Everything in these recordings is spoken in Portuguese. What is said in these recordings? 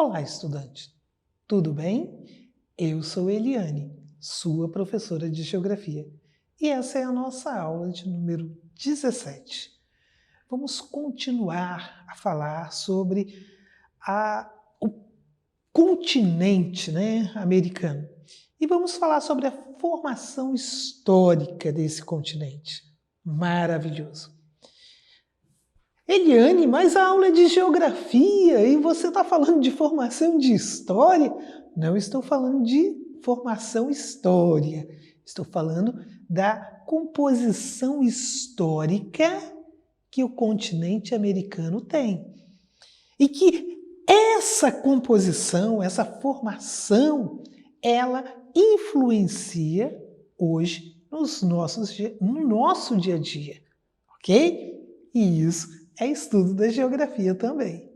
Olá, estudante! Tudo bem? Eu sou Eliane, sua professora de Geografia, e essa é a nossa aula de número 17. Vamos continuar a falar sobre o continente, americano. E vamos falar sobre a formação histórica desse continente. Maravilhoso! Eliane, mas a aula é de geografia e você está falando de formação de história? Não estou falando de formação história. Estou falando da composição histórica que o continente americano tem. E que essa composição, essa formação, ela influencia hoje no nosso dia a dia, ok? E isso é estudo da geografia também.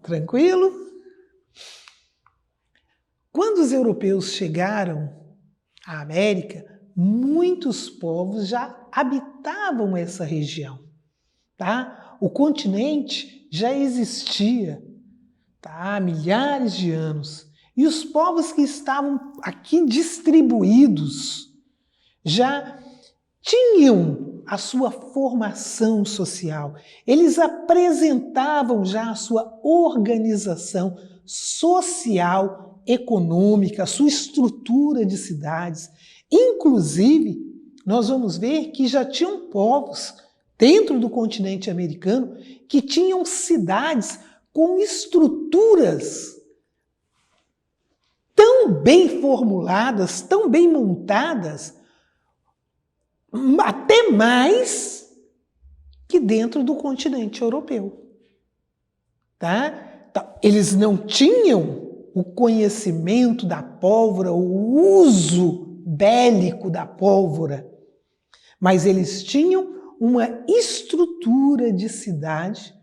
Tranquilo? Quando os europeus chegaram à América, muitos povos já habitavam essa região. Tá? O continente já existia, tá? Há milhares de anos. E os povos que estavam aqui distribuídos já tinham a sua formação social. Eles apresentavam já a sua organização social, econômica, a sua estrutura de cidades. Inclusive, nós vamos ver que já tinham povos dentro do continente americano que tinham cidades com estruturas tão bem formuladas, tão bem montadas, até mais que dentro do continente europeu. Tá? Então, eles não tinham o conhecimento da pólvora, o uso bélico da pólvora, mas eles tinham uma estrutura de cidade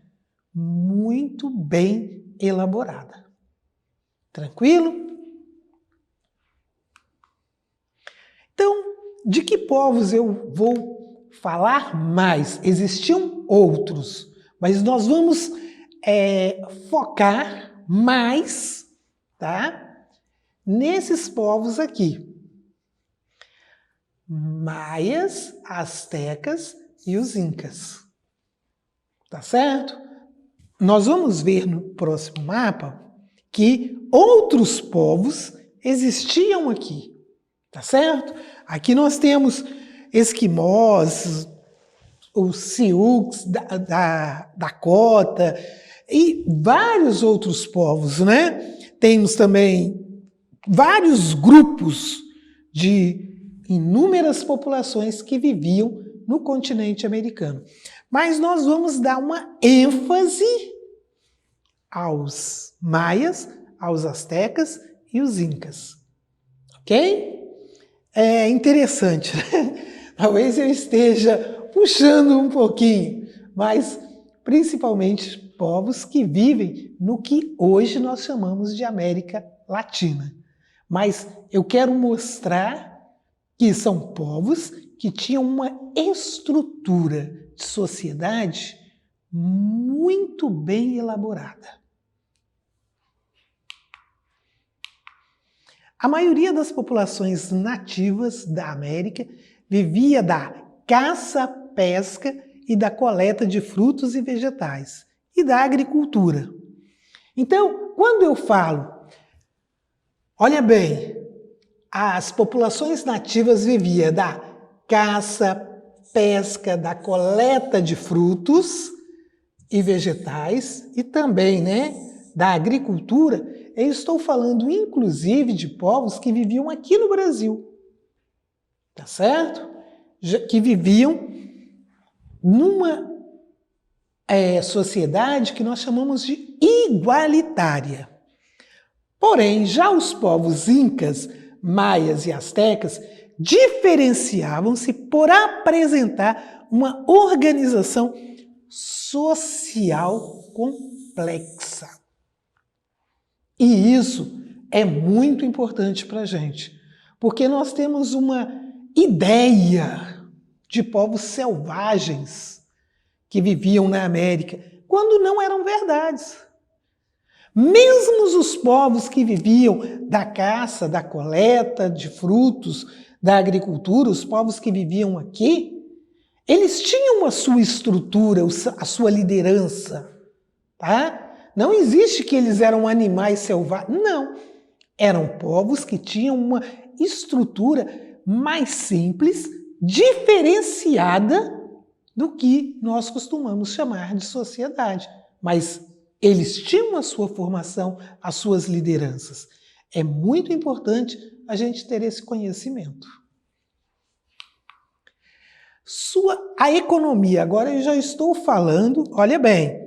muito bem elaborada. Tranquilo? Então, de que povos eu vou falar mais? Existiam outros, mas nós vamos focar mais, tá, nesses povos aqui. Maias, astecas e os incas. Tá certo? Nós vamos ver no próximo mapa que outros povos existiam aqui. Tá certo? Aqui nós temos esquimós, os Sioux da Dakota e vários outros povos, né? Temos também vários grupos de inúmeras populações que viviam no continente americano. Mas nós vamos dar uma ênfase aos maias, aos astecas e os incas. Ok? É interessante, né? Talvez eu esteja puxando um pouquinho, mas principalmente povos que vivem no que hoje nós chamamos de América Latina. Mas eu quero mostrar que são povos que tinham uma estrutura de sociedade muito bem elaborada. A maioria das populações nativas da América vivia da caça, pesca e da coleta de frutos e vegetais, e da agricultura. Então, quando eu falo, olha bem, as populações nativas viviam da caça, pesca, da coleta de frutos e vegetais, e também, da agricultura. Eu estou falando, inclusive, de povos que viviam aqui no Brasil, tá certo? Que viviam numa sociedade que nós chamamos de igualitária. Porém, já os povos incas, maias e astecas diferenciavam-se por apresentar uma organização social complexa. E isso é muito importante para a gente, porque nós temos uma ideia de povos selvagens que viviam na América, quando não eram verdades. Mesmo os povos que viviam da caça, da coleta de frutos, da agricultura, os povos que viviam aqui, eles tinham a sua estrutura, a sua liderança, tá? Não existe que eles eram animais selvagens, não. Eram povos que tinham uma estrutura mais simples, diferenciada do que nós costumamos chamar de sociedade. Mas eles tinham a sua formação, as suas lideranças. É muito importante a gente ter esse conhecimento. A economia, agora eu já estou falando, olha bem,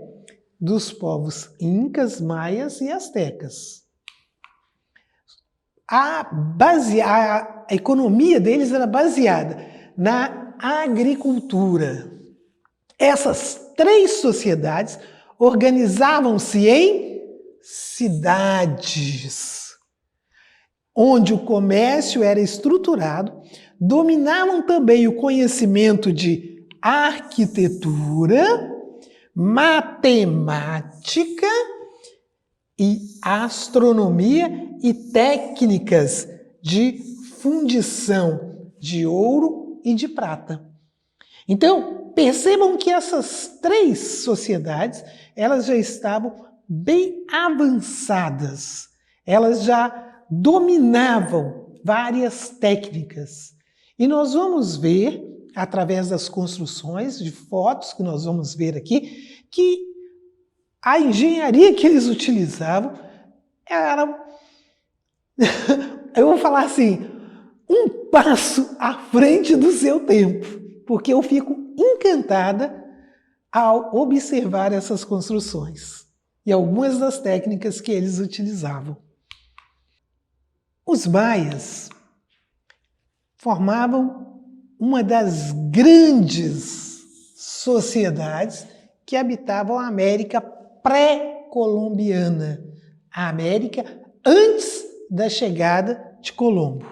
dos povos incas, maias e astecas. A economia deles era baseada na agricultura. Essas três sociedades organizavam-se em cidades, onde o comércio era estruturado, dominavam também o conhecimento de arquitetura, matemática e astronomia e técnicas de fundição de ouro e de prata. Então, percebam que essas três sociedades, elas já estavam bem avançadas. Elas já dominavam várias técnicas. E nós vamos ver, através das construções, de fotos que nós vamos ver aqui, que a engenharia que eles utilizavam era, eu vou falar assim, um passo à frente do seu tempo, porque eu fico encantada ao observar essas construções e algumas das técnicas que eles utilizavam. Os maias formavam uma das grandes sociedades que habitavam a América pré-colombiana, a América antes da chegada de Colombo.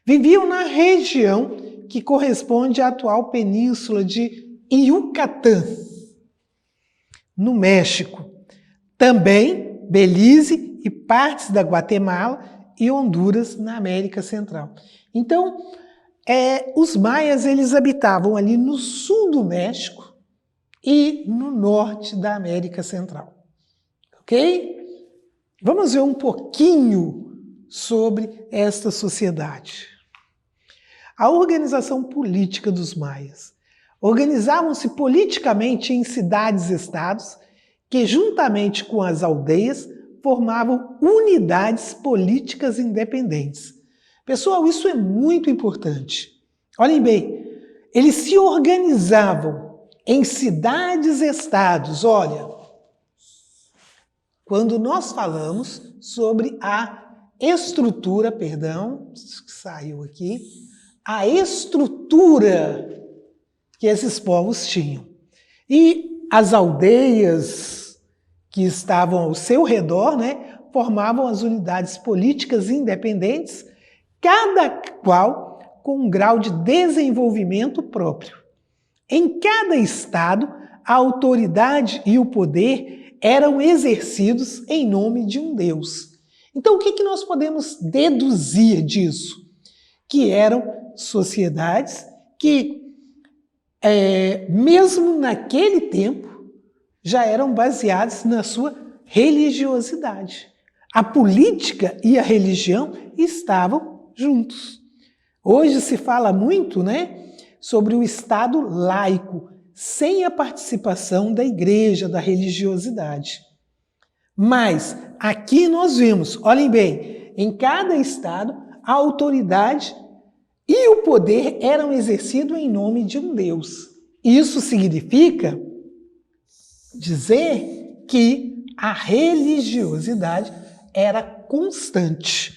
Viviam na região que corresponde à atual península de Yucatán, no México. Também Belize e partes da Guatemala e Honduras, na América Central. Então, os maias eles habitavam ali no sul do México e no norte da América Central. Ok? Vamos ver um pouquinho sobre esta sociedade. A organização política dos maias. Organizavam-se politicamente em cidades-estados que, juntamente com as aldeias, formavam unidades políticas independentes. Pessoal, isso é muito importante. Olhem bem, eles se organizavam em cidades-estados. Olha, quando nós falamos sobre a estrutura, saiu aqui, a estrutura que esses povos tinham. E as aldeias que estavam ao seu redor, formavam as unidades políticas independentes, cada qual com um grau de desenvolvimento próprio. Em cada estado, a autoridade e o poder eram exercidos em nome de um Deus. Então, o que nós podemos deduzir disso? Que eram sociedades que, mesmo naquele tempo, já eram baseadas na sua religiosidade. A política e a religião estavam juntos. Hoje se fala muito, sobre o Estado laico, sem a participação da igreja, da religiosidade. Mas aqui nós vemos, olhem bem, em cada estado a autoridade e o poder eram exercidos em nome de um Deus. Isso significa dizer que a religiosidade era constante,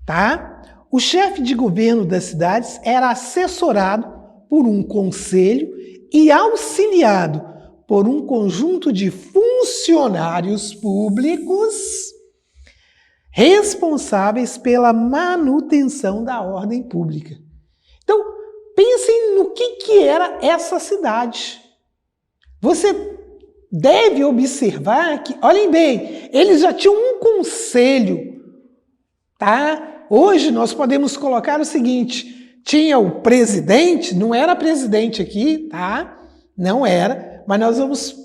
tá? O chefe de governo das cidades era assessorado por um conselho e auxiliado por um conjunto de funcionários públicos responsáveis pela manutenção da ordem pública. Então, pensem no que era essa cidade. Você deve observar que, olhem bem, eles já tinham um conselho, tá? Hoje nós podemos colocar o seguinte, tinha o presidente, não era presidente aqui, tá? Não era, mas nós vamos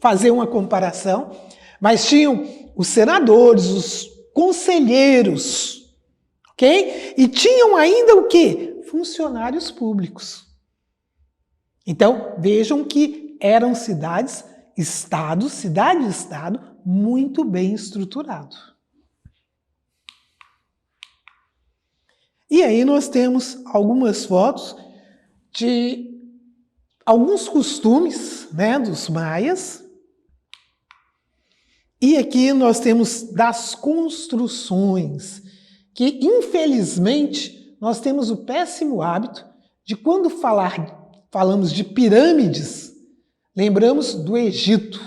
fazer uma comparação, mas tinham os senadores, os conselheiros, ok? E tinham ainda o quê? Funcionários públicos. Então, vejam que eram cidade-estado, muito bem estruturado. E aí nós temos algumas fotos de alguns costumes, né, dos maias. E aqui nós temos das construções, que infelizmente nós temos o péssimo hábito de quando falamos de pirâmides, lembramos do Egito.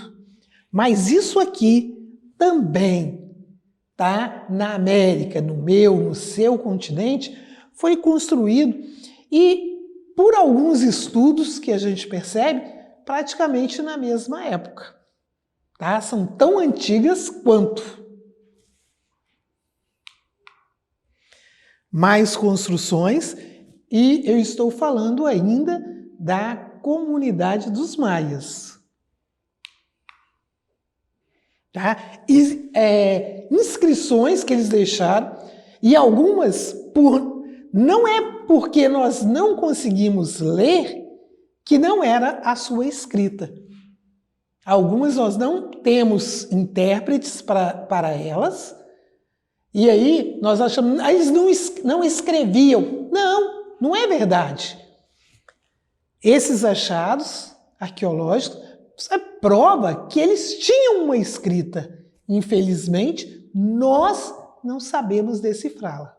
Mas isso aqui também, tá? Na América, no seu continente, foi construído e, por alguns estudos que a gente percebe, praticamente na mesma época. Tá? São tão antigas quanto. Mais construções, e eu estou falando ainda da comunidade dos maias. Tá? E, inscrições que eles deixaram, e algumas, não é porque nós não conseguimos ler que não era a sua escrita. Algumas nós não temos intérpretes para elas, e aí nós achamos, eles não escreviam. Não, não é verdade. Esses achados arqueológicos é prova que eles tinham uma escrita. Infelizmente, nós não sabemos decifrá-la.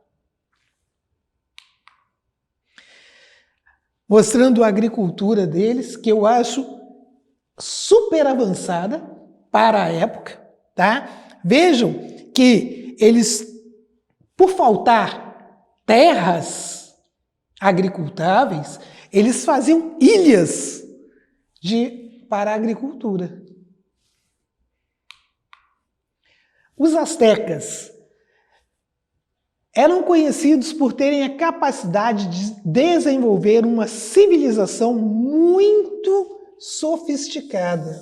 Mostrando a agricultura deles, que eu acho super avançada para a época, tá? Vejam que eles, por faltar terras agricultáveis, eles faziam ilhas para a agricultura. Os astecas eram conhecidos por terem a capacidade de desenvolver uma civilização muito sofisticada.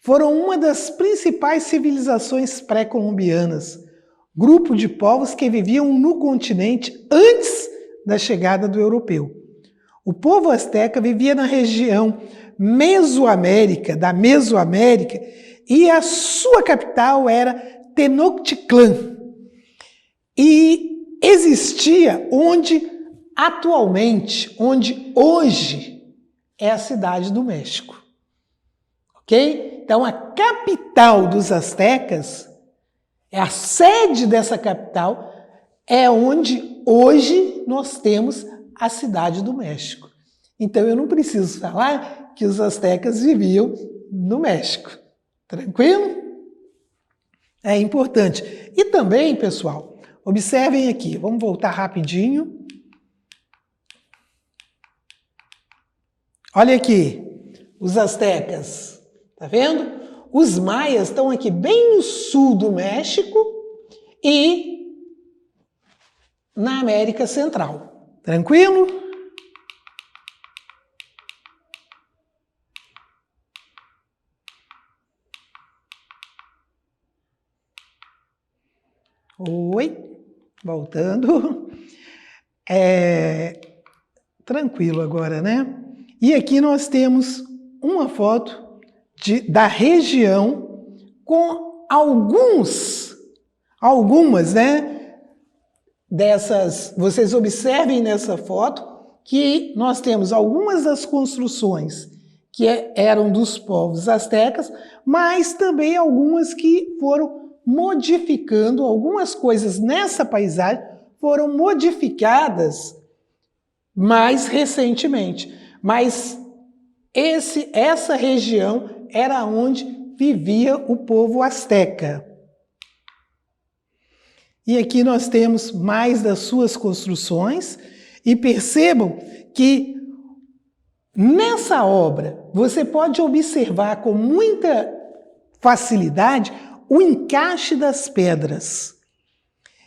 Foram uma das principais civilizações pré-colombianas, grupo de povos que viviam no continente antes da chegada do europeu. O povo asteca vivia na região da Mesoamérica, e a sua capital era Tenochtitlan. E existia onde hoje é a cidade do México. Ok? Então a capital dos astecas, a sede dessa capital, é onde hoje nós temos a cidade do México. Então eu não preciso falar que os astecas viviam no México. Tranquilo? É importante. E também, pessoal, observem aqui, vamos voltar rapidinho. Olha aqui, os astecas, tá vendo? Os maias estão aqui bem no sul do México e na América Central. Tranquilo? Oi, voltando. Tranquilo agora, né? E aqui nós temos uma foto da região com algumas, né? Dessas, vocês observem nessa foto que nós temos algumas das construções que eram dos povos astecas, mas também algumas que foram modificando, algumas coisas nessa paisagem foram modificadas mais recentemente. Mas essa região era onde vivia o povo asteca. E aqui nós temos mais das suas construções, e percebam que Nessa obra, você pode observar com muita facilidade o encaixe das pedras.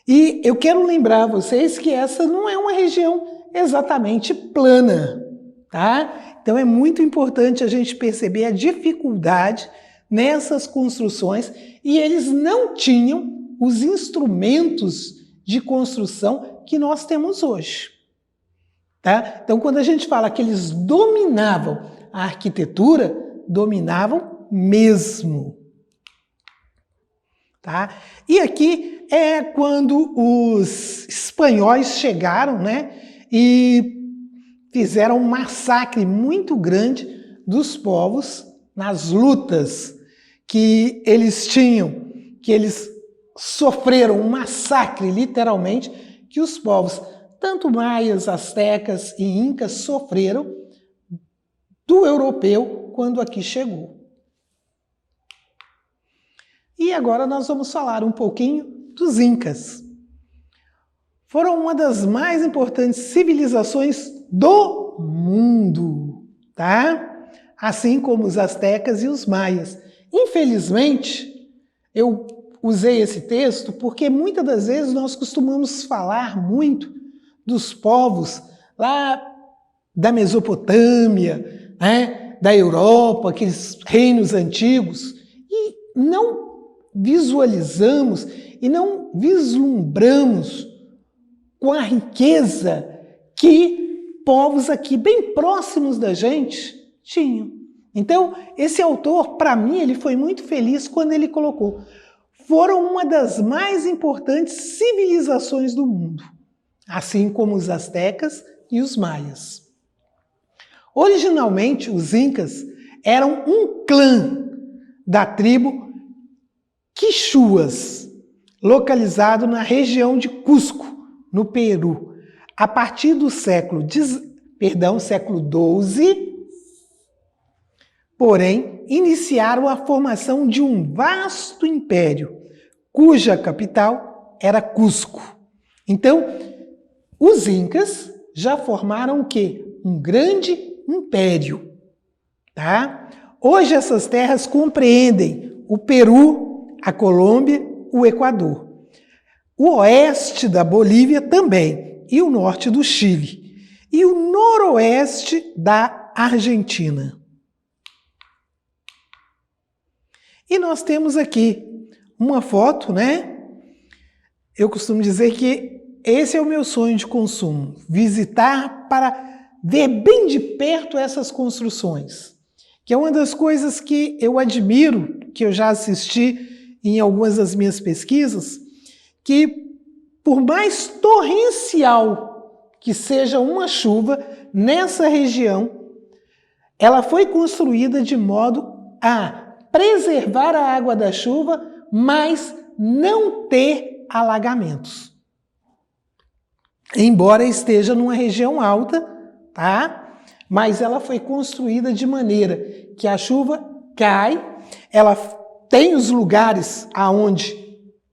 E eu quero lembrar vocês que essa não é uma região exatamente plana, tá? Então é muito importante a gente perceber a dificuldade nessas construções e eles não tinham os instrumentos de construção que nós temos hoje. Tá? Então, quando a gente fala que eles dominavam a arquitetura, dominavam mesmo. Tá? E aqui é quando os espanhóis chegaram, né, e fizeram um massacre muito grande dos povos nas lutas que eles tinham, que eles sofreram um massacre, literalmente, que os povos, tanto maias, astecas e incas, sofreram do europeu quando aqui chegou. E agora nós vamos falar um pouquinho dos incas. Foram uma das mais importantes civilizações do mundo, tá? Assim como os astecas e os maias. Infelizmente, eu usei esse texto porque muitas das vezes nós costumamos falar muito dos povos lá da Mesopotâmia, né, da Europa, aqueles reinos antigos, e não visualizamos e não vislumbramos com a riqueza que povos aqui bem próximos da gente tinham. Então, esse autor, para mim, ele foi muito feliz quando ele colocou: foram uma das mais importantes civilizações do mundo, assim como os astecas e os maias. Originalmente, os incas eram um clã da tribo Quichuas, localizado na região de Cusco, no Peru. A partir do século XII, porém, iniciaram a formação de um vasto império, cuja capital era Cusco. Então, os incas já formaram o quê? Um grande império. Tá? Hoje essas terras compreendem o Peru, a Colômbia, o Equador. O oeste da Bolívia também, e o norte do Chile, e o noroeste da Argentina. E nós temos aqui uma foto, né? Eu costumo dizer que esse é o meu sonho de consumo, visitar para ver bem de perto essas construções, que é uma das coisas que eu admiro, que eu já assisti em algumas das minhas pesquisas, que por mais torrencial que seja uma chuva, nessa região, ela foi construída de modo a preservar a água da chuva, mas não ter alagamentos. Embora esteja numa região alta, tá? Mas ela foi construída de maneira que a chuva cai, ela tem os lugares aonde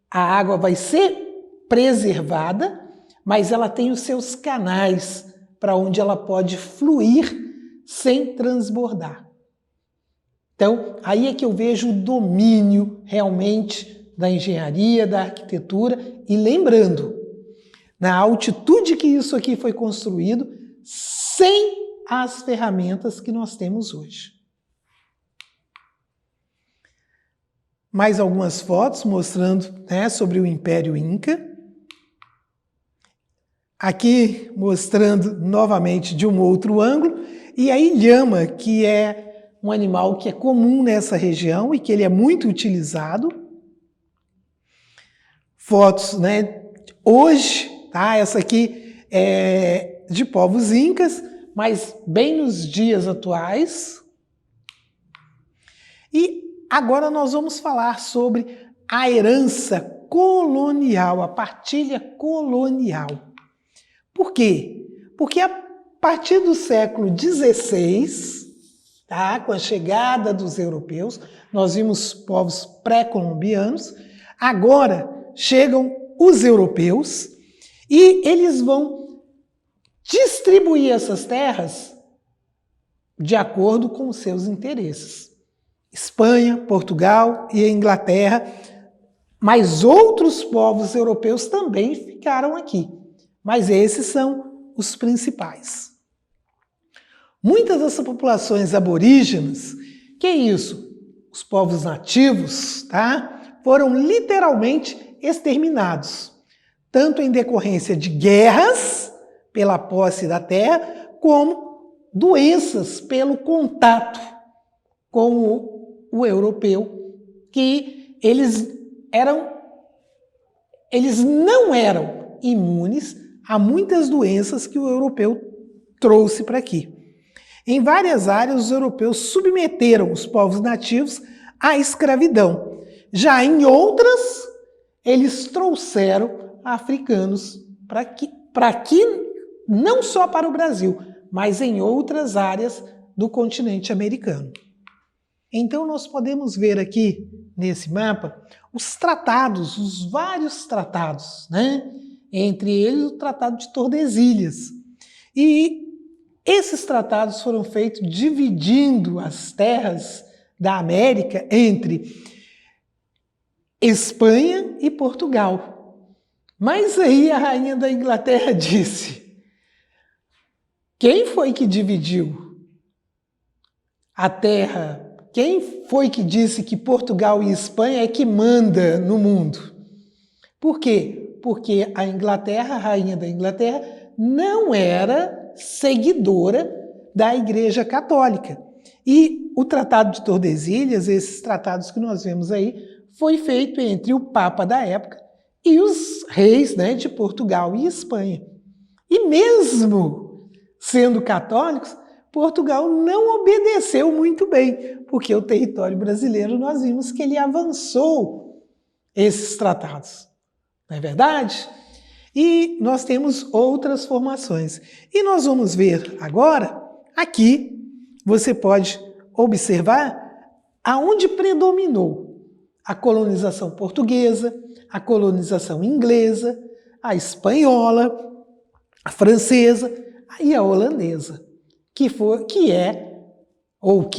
a água vai ser preservada, mas ela tem os seus canais para onde ela pode fluir sem transbordar. Então, aí é que eu vejo o domínio realmente da engenharia, da arquitetura, e lembrando, na altitude que isso aqui foi construído, sem as ferramentas que nós temos hoje. Mais algumas fotos mostrando, né, sobre o Império Inca. Aqui mostrando novamente de um outro ângulo, e a ilhama, que é um animal que é comum nessa região e que ele é muito utilizado. Fotos, né, hoje, tá? Essa aqui é de povos incas, mas bem nos dias atuais. E agora nós vamos falar sobre a herança colonial, a partilha colonial. Por quê? Porque a partir do século XVI, tá, com a chegada dos europeus, nós vimos povos pré-colombianos, agora chegam os europeus e eles vão distribuir essas terras de acordo com os seus interesses. Espanha, Portugal e a Inglaterra, mas outros povos europeus também ficaram aqui. Mas esses são os principais. Muitas dessas populações aborígenas, que é isso? Os povos nativos, tá? Foram literalmente exterminados, tanto em decorrência de guerras pela posse da terra, como doenças pelo contato com o europeu, que eles não eram imunes a muitas doenças que o europeu trouxe para aqui. Em várias áreas, os europeus submeteram os povos nativos à escravidão. Já em outras, eles trouxeram africanos para aqui, não só para o Brasil, mas em outras áreas do continente americano. Então, nós podemos ver aqui, nesse mapa, os tratados, os vários tratados, né? Entre eles o Tratado de Tordesilhas. E esses tratados foram feitos dividindo as terras da América entre Espanha e Portugal. Mas aí a rainha da Inglaterra disse: quem foi que dividiu a terra? Quem foi que disse que Portugal e Espanha é que manda no mundo? Por quê? Porque a Inglaterra, a rainha da Inglaterra, não era seguidora da Igreja Católica. E o Tratado de Tordesilhas, esses tratados que nós vemos aí, foi feito entre o Papa da época e os reis, né, de Portugal e Espanha. E mesmo sendo católicos, Portugal não obedeceu muito bem, porque o território brasileiro nós vimos que ele avançou esses tratados. Não é verdade? E nós temos outras formações. E nós vamos ver agora, aqui, você pode observar aonde predominou a colonização portuguesa, a colonização inglesa, a espanhola, a francesa e a holandesa, que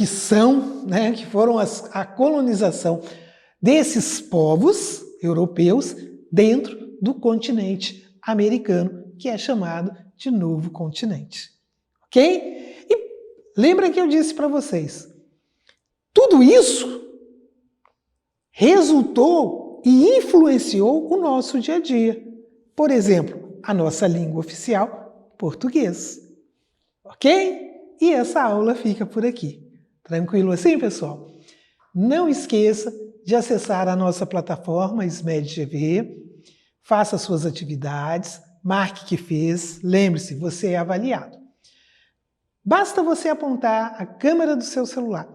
são, né, que foram a colonização desses povos europeus dentro do continente americano, que é chamado de Novo Continente. Ok? E lembra que eu disse para vocês, tudo isso resultou e influenciou o nosso dia a dia. Por exemplo, a nossa língua oficial, português. Ok? E essa aula fica por aqui. Tranquilo assim, pessoal? Não esqueça de acessar a nossa plataforma SMED TV, faça suas atividades, marque que fez, lembre-se, você é avaliado. Basta você apontar a câmera do seu celular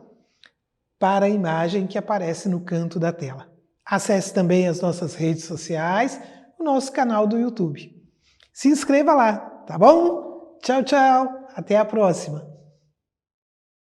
para a imagem que aparece no canto da tela. Acesse também as nossas redes sociais, o nosso canal do YouTube. Se inscreva lá, tá bom? Tchau, tchau! Até a próxima!